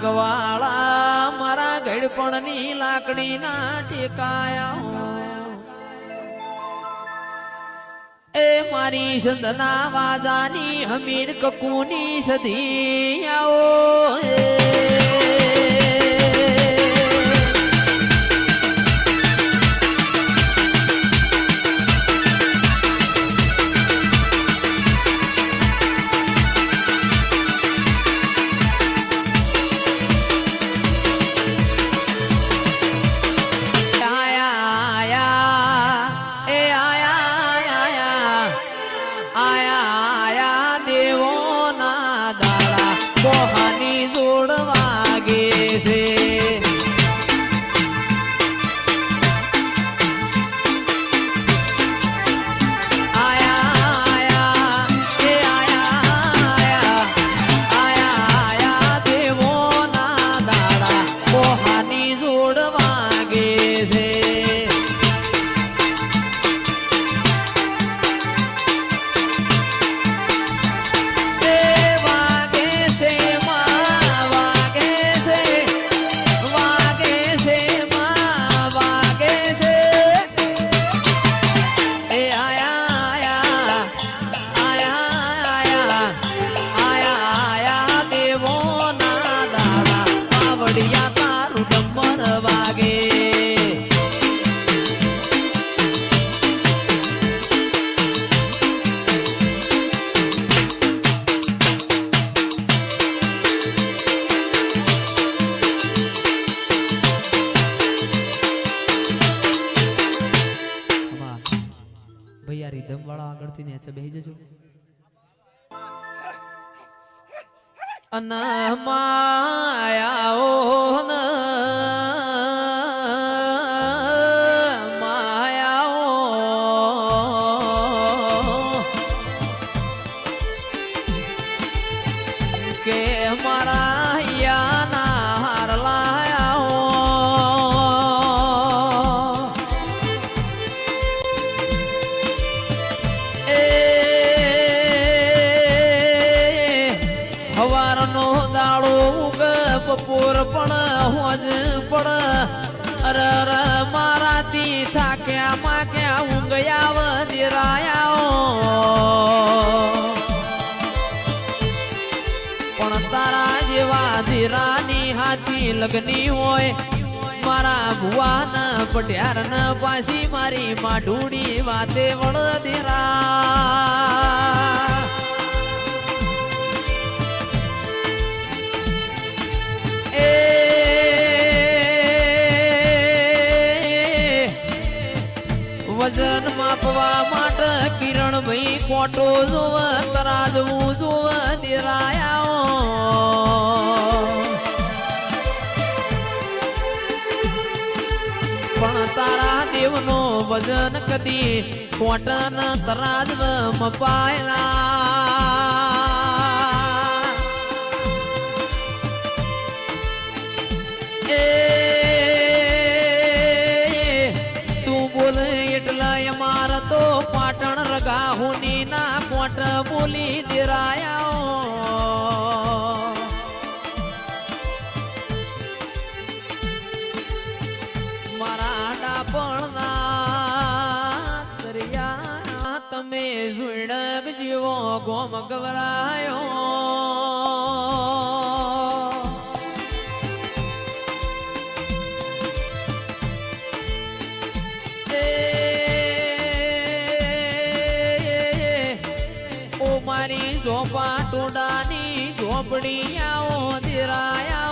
ગવાળા મારા ગળપણની લાકડીના ટેકાયા એ મારી સંદના વાજાની હમીર કકુની સધી આવો ભૈયા રીધમ વાળા આગળથી નેચે બેહી જજો અન માયાઓ ન માયાઓ કે મારા યાના હાર લાયાઓ હવારનો દાડો ઉગ બપોર પણ હોજ પડ અરર મારાથી થાક્યા માક્યા ઊંઘ્યા વધેરાયા પણ તારા જેવા ધીરાની હાથી લગની હોય મારા ભુવાન પટ્યાર ન પાછી મારી માઢુડી વાતે વળધેરા વજન માપવા માટે કિરણ ભાઈ કોટો જોવ તરાજવું જોવ દેરાયા પણ તારા દેવનો વજન કદી કોટન તરાજવ મપાયેલા તો પાટણ રગાહુની ના કોટ બોલી દેરાયા મારા ડાપણના દરિયા તમે ઝુડક જેવો ગોમ ગવરાયો મારી ઝોપા ટોડાની ઝોપડી આવો ધીરાયા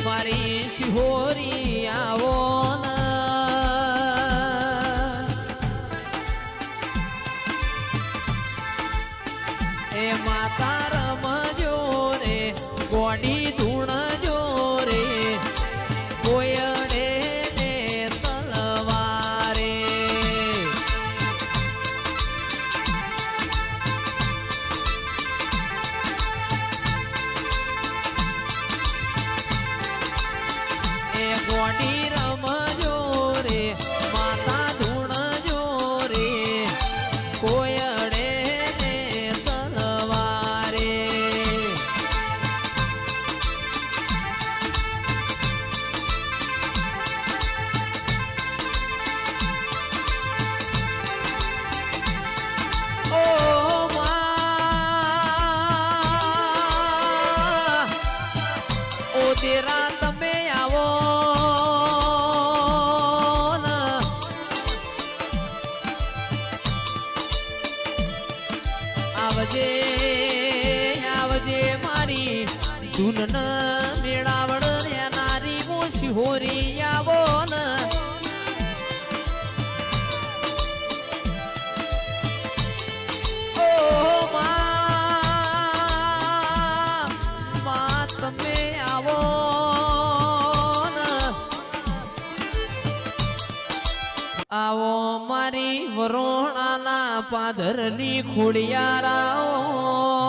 મારી શિહોરી આવો એ માતા રમજો રે ગોડી ધૂણજો રે કોયડે ગોડી રમજો રે માતા ધૂણજો રે કોયડે આવજે આવજે મારી ધૂન મેળાવડ રે નારી મોશી હોરી આવો ને તમે આવો આવો મારી વરોણાના પાદરની ખોડિયારાઓ